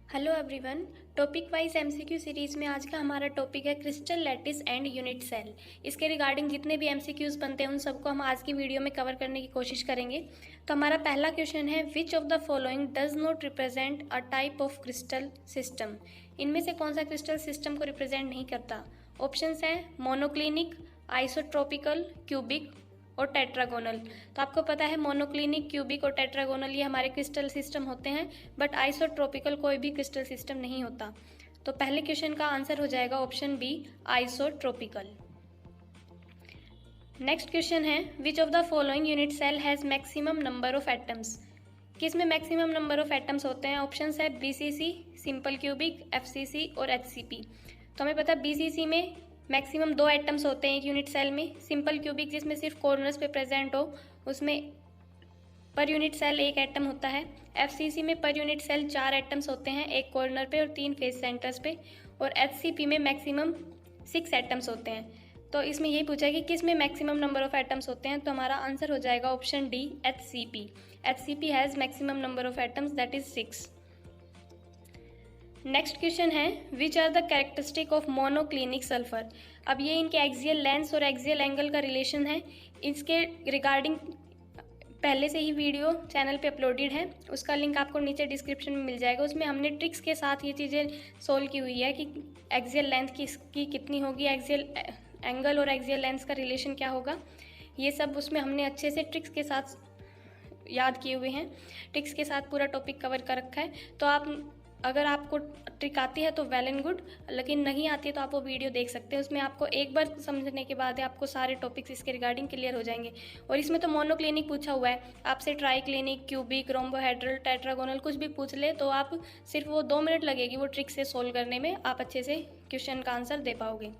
Hello everyone. Topic wise MCQ series में आज का हमारा टॉपिक है crystal lattice and unit cell. इसके रिगार्डिंग जितने भी एमसीक्यूज़ बनते हैं उन सबको हम आज की वीडियो में कवर करने की कोशिश करेंगे। तो हमारा पहला क्वेश्चन है, which of the following does not represent a type of crystal system. इनमें से कौन सा क्रिस्टल सिस्टम को रिप्रेजेंट नहीं करता। ऑप्शंस हैं मोनोक्लिनिक, आइसोट्रोपिकल, क्यूबिक और टेट्रागोनल। तो आपको पता है मोनोक्लिनिक, क्यूबिक और टेट्रागोनल ये हमारे क्रिस्टल सिस्टम होते हैं, बट आइसोट्रोपिकल कोई भी क्रिस्टल सिस्टम नहीं होता। तो पहले क्वेश्चन का आंसर हो जाएगा option B, isotropical. Next question है, which of the following unit cell has maximum number of atoms. किस में मैक्सिमम नंबर ऑफ एटम्स होते हैं। ऑप्शंस है बीसीसी, सिंपल क्यूबिक, एफसीसी और एचसीपी। तो हमें पता है बीसीसी में मैक्सिमम 2 एटम्स होते हैं एक यूनिट सेल में। सिंपल क्यूबिक जिसमें सिर्फ कॉर्नर्स पे प्रेजेंट हो उसमें पर यूनिट सेल 1 एटम होता है। एफसीसी में पर यूनिट सेल 4 एटम्स होते हैं, 1 कॉर्नर पे और 3 फेस सेंटर्स पे। और एचसीपी में मैक्सिमम 6 एटम्स होते हैं। तो इसमें यही पूछा है कि किस में मैक्सिमम नंबर ऑफ एटम्स होते हैं। तो हमारा आंसर हो जाएगा option D, HCP. HCP has maximum number of atoms that is 6। Next question है, which are the characteristic of monoclinic sulphur. अब ये इनके एक्सियल लेंस और एक्सियल एंगल का रिलेशन है। इसके रिगार्डिंग पहले से ही वीडियो चैनल पे अपलोडेड है, उसका लिंक आपको नीचे डिस्क्रिप्शन में मिल जाएगा। उसमें हमने ट्रिक्स के साथ ये चीज़ें सोल्व की हुई है कि एक्सियल लेंथ की कितनी होगी, एक्सियल एंगल और एक्सियल लेंस का रिलेशन क्या होगा। ये सब उसमें हमने अच्छे से ट्रिक्स के साथ याद किए हुए हैं। ट्रिक्स के साथ पूरा टॉपिक कवर कर रखा है। तो आप अगर आपको ट्रिक आती है तो वेल एंड गुड, लेकिन नहीं आती है तो आप वो वीडियो देख सकते हैं। उसमें आपको एक बार समझने के बाद आपको सारे टॉपिक्स इसके रिगार्डिंग क्लियर हो जाएंगे। और इसमें तो मोनोक्लिनिक पूछा हुआ है, आपसे try clinic, cubic, rhombohedral, tetragonal कुछ भी पूछ ले तो आप सिर्फ वो 2 मिनट लगेगी वो ट्रिक से सोल्व करने में, आप अच्छे से क्वेश्चन का आंसर दे पाओगे।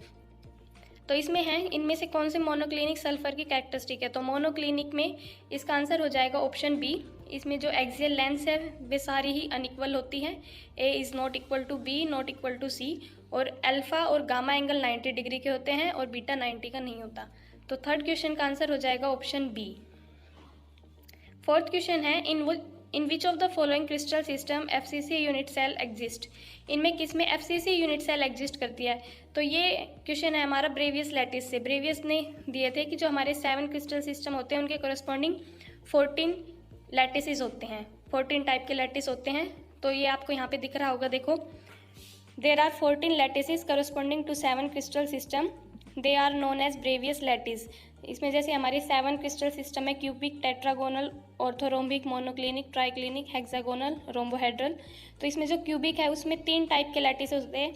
तो इसमें है, इनमें से कौन से मोनोक्लिनिक सल्फर की कैरेक्टरिस्टिक है। तो मोनोक्लिनिक में इसका आंसर हो जाएगा ऑप्शन बी। इसमें जो एक्सियल लेंस है वे सारी ही अनइक्वल होती हैं। A is not equal to B, not equal to C. और अल्फा और गामा एंगल 90 डिग्री के होते हैं और बीटा 90 का नहीं होता। तो थर्ड क्वेश्चन का आंसर हो जाएगा ऑप्शन बी। फोर्थ क्वेश्चन है, in which of the following crystal system FCC unit cell exist. इनमें किस में एफसीसी यूनिट सेल एग्जिस्ट करती है। तो ये क्वेश्चन है हमारा ब्रेवियस लैटिस से। ब्रेवियस ने दिए थे कि जो हमारे 7 क्रिस्टल सिस्टम होते हैं उनके करस्पॉन्डिंग 14 लैटिसेस होते हैं, 14 टाइप के लैटिस होते हैं। तो ये आपको यहाँ पे दिख रहा होगा, देखो, there are 14 lattices corresponding to 7 crystal system, they are known as Bravais lattice. इसमें जैसे हमारे 7 क्रिस्टल सिस्टम है, cubic, tetragonal, orthorhombic, monoclinic, triclinic, hexagonal, rhombohedral. तो इसमें जो क्यूबिक है उसमें 3 टाइप के लैटिस होते हैं,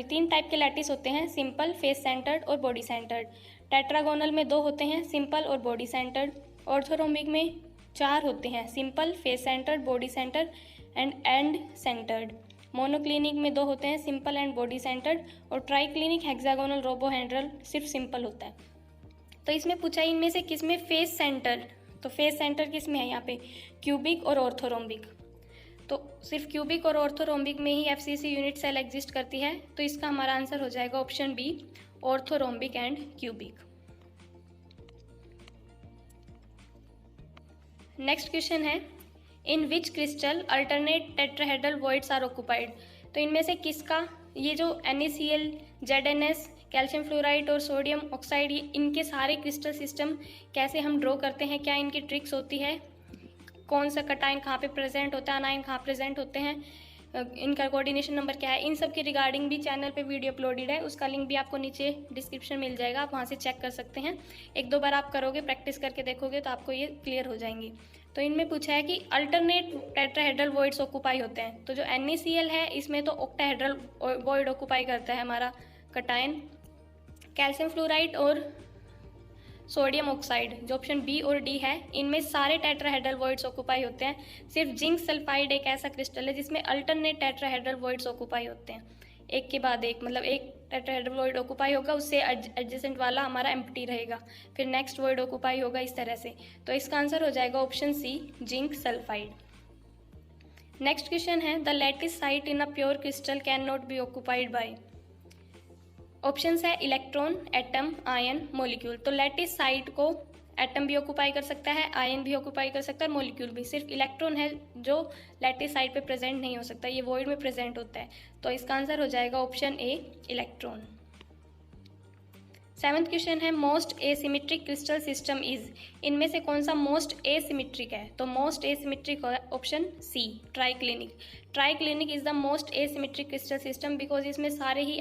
3 टाइप के लैटिस होते हैं, सिंपल, फेस सेंटर्ड और बॉडी सेंटर्ड। टेट्रागोनल में 2 होते हैं, सिंपल और बॉडी सेंटर्ड। ऑर्थोरोम्बिक में 4 होते हैं, simple, face centred, body centred and centred. Monoclinic में 2 होते हैं, सिंपल एंड बॉडी सेंटर्ड। और ट्राइक्लिनिक, हेक्सागोनल, रोम्बोहेड्रल सिर्फ सिंपल होता है। तो इसमें पूछा इनमें से किस में फेस सेंटर। तो फेस सेंटर किस में है यहाँ पे, क्यूबिक और ऑर्थोरोम्बिक। तो सिर्फ क्यूबिक और ऑर्थोरोम्बिक में ही एफसीसी यूनिट सेल एग्जिस्ट करती है। तो इसका हमारा आंसर हो जाएगा option B, orthorhombic and cubic. Next question है, in which crystal alternate tetrahedral voids are occupied. तो इनमें से किसका, ये जो NaCl, ZnS, कैल्शियम फ्लोराइड और सोडियम ऑक्साइड, इनके सारे क्रिस्टल सिस्टम कैसे हम ड्रॉ करते हैं, क्या इनकी ट्रिक्स होती है, कौन सा कटाइन कहाँ पे प्रेजेंट होता है, अनाइन कहाँ प्रेजेंट होते हैं, इनका कोऑर्डिनेशन नंबर क्या है, इन सब के रिगार्डिंग भी चैनल पे वीडियो अपलोडेड है। उसका लिंक भी आपको नीचे डिस्क्रिप्शन मिल जाएगा, आप वहाँ से चेक कर सकते हैं। 1-2 बार आप करोगे, प्रैक्टिस करके देखोगे तो आपको ये क्लियर हो जाएंगी। तो इनमें पूछा है कि अल्टरनेट टेट्राहेड्रल वॉइड्स ऑक्युपाई होते हैं। तो जो NaCl है इसमें तो ऑक्टाहेड्रल वॉइड ऑक्युपाई करता है हमारा कटायन। कैल्शियम फ्लोराइड और सोडियम ऑक्साइड जो ऑप्शन बी और डी है, इनमें सारे टेट्राहेड्रल वॉइड्स ऑक्युपाई होते हैं। सिर्फ जिंक सल्फाइड एक ऐसा क्रिस्टल है जिसमें अल्टरनेट टेट्राहेड्रल वॉइड्स ऑक्युपाई होते हैं, एक के बाद एक, मतलब एक टेट्राहेड्रल वॉइड ऑक्युपाई होगा, उससे एडजेसेंट वाला हमारा एम्प्टी रहेगा, फिर नेक्स्ट वॉइड ऑक्युपाई होगा, इस तरह से। तो इसका आंसर हो जाएगा option C, zinc sulphide. Next question है, the lattice site in a pure crystal can not be occupied by. Options है इलेक्ट्रॉन, एटम, आयन, मॉलिक्यूल। तो लैटिस साइट को एटम भी ऑक्यूपाई कर सकता है, आयन भी ऑक्यूपाई कर सकता है, मॉलिक्यूल भी। सिर्फ इलेक्ट्रॉन है जो लैटिस साइड पे प्रेजेंट नहीं हो सकता, ये वॉइड में प्रेजेंट होता है। तो इसका आंसर हो जाएगा option A, electron. 7th question है most asymmetric crystal system is, इनमें से कौन सा मोस्ट एसिमेट्रिक है? तो most asymmetric option C, triclinic. Triclinic is the most asymmetric crystal system because इसमें सारे ही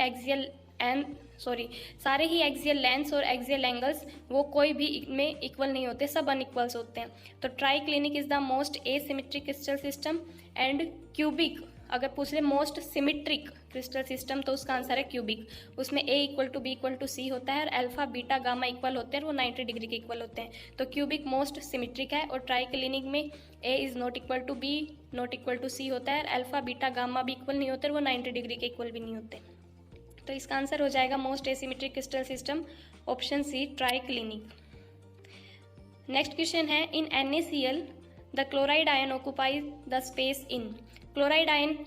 एक्सियल लेंथ्स और एक्सियल एंगल्स वो कोई भी में इक्वल नहीं होते, सब अनइक्वल्स होते हैं। तो triclinic is the most asymmetric crystal system. And cubic अगर पूछ ले मोस्ट सिमेट्रिक क्रिस्टल सिस्टम तो उसका आंसर है क्यूबिक। उसमें A equal to B equal to C होता है और अल्फा बीटा गामा इक्वल होते हैं, वो 90 डिग्री के इक्वल होते हैं। तो क्यूबिक मोस्ट सिमेट्रिक है। और ट्राइक्लिनिक में A is not equal to B not equal to C होता है, अल्फा बीटा गामा भी इक्वल नहीं होते, वो 90 डिग्री के इक्वल भी नहीं होते। तो इसका आंसर हो जाएगा most asymmetric crystal system, option C, triclinic. Next question है in NaCl the chloride ion occupy the space in. Chloride ion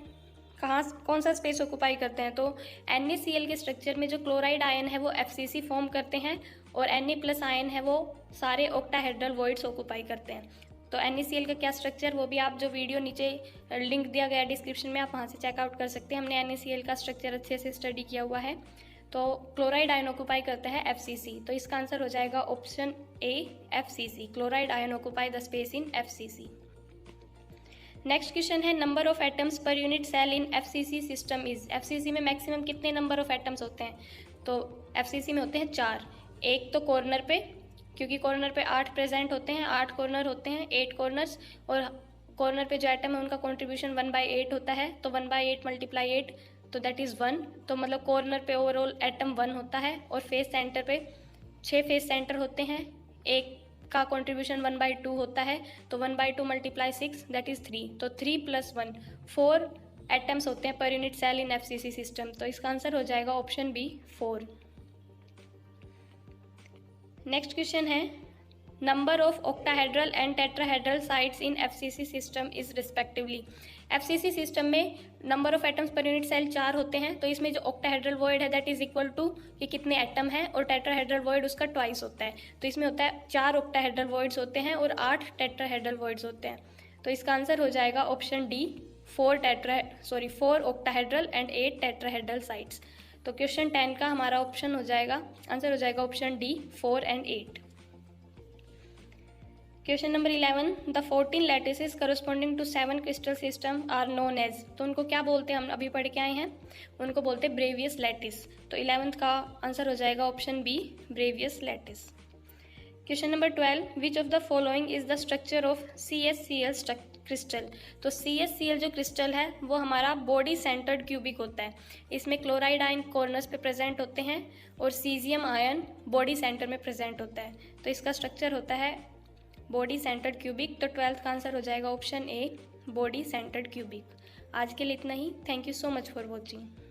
कौन सा स्पेस ऑक्यूपाई करते हैं? तो NaCl के स्ट्रक्चर में जो क्लोराइड आयन है वो FCC फॉर्म करते हैं और Na+ आयन है वो सारे ऑक्टाहेड्रल वॉइड्स ऑक्यूपाई करते हैं। तो NaCl का क्या स्ट्रक्चर, वो भी आप जो वीडियो नीचे लिंक दिया गया डिस्क्रिप्शन में, आप वहाँ से चेकआउट कर सकते हैं। हमने NaCl का स्ट्रक्चर अच्छे से स्टडी किया हुआ है। तो क्लोराइड आयन ऑक्यूपाई करता है FCC, तो इसका आंसर हो जाएगा option A, FCC। Chloride ion occupy the space in FCC। Next question है number of atoms per unit cell in FCC system is. FCC में मैक्सिमम कितने नंबर ऑफ एटम्स होते हैं? तो FCC में होते हैं 4। एक तो कॉर्नर पे, क्योंकि कॉर्नर पे 8 प्रेजेंट होते हैं, 8 कॉर्नर होते हैं, 8 कॉर्नर्स, और कॉर्नर पे जो एटम है उनका कॉन्ट्रीब्यूशन 1/8 होता है। तो 1/8 × 8 तो दैट इज़ 1। तो मतलब कॉर्नर पे ओवरऑल एटम 1 होता है। और फेस सेंटर पे 6 फेस सेंटर होते हैं, एक का कॉन्ट्रीब्यूशन 1/2 होता है। तो 1/2 × 6 दैट इज़ 3। तो 3 + 1 4 एटम्स होते हैं per unit cell in FCC system. तो इसका आंसर हो जाएगा ऑप्शन बी, 4। नेक्स्ट क्वेश्चन है number of octahedral and tetrahedral sites in FCC system is respectively. FCC system में number of atoms per unit cell 4 होते हैं। तो इसमें जो ऑक्टाहेड्रल वॉइड है दैट इज इक्वल टू कि कितने एटम हैं, और टेट्राहेड्रल वॉइड उसका ट्वाइस होता है। तो इसमें होता है 4 ऑक्टाहेड्रल वॉइड्स होते हैं और 8 टेट्राहेड्रल वॉइड्स होते हैं। तो इसका आंसर हो जाएगा option D, 4 octahedral and 8 tetrahedral sites. तो क्वेश्चन 10 का हमारा ऑप्शन हो जाएगा, आंसर हो जाएगा ऑप्शन डी, 4 और 8। Question number 11 the 14 lattices corresponding to 7 crystal system are known as. तो उनको क्या बोलते हैं, हम अभी पढ़ के आए हैं, उनको बोलते हैं ब्रेवियस लैटिस। तो 11th का आंसर हो जाएगा option B, Bravais lattice. Question number 12 which of the following is the structure of CSCl crystal. तो CSCl जो क्रिस्टल है वो हमारा बॉडी सेंटर्ड क्यूबिक होता है। इसमें क्लोराइड आयन कॉर्नर्स पे प्रेजेंट होते हैं और सीजियम आयन बॉडी सेंटर में प्रेजेंट होता है। तो इसका स्ट्रक्चर होता है बॉडी सेंटर्ड क्यूबिक। तो 12th का आंसर हो जाएगा option A, body centred cubic. आज के लिए इतना ही। Thank you so much for watching.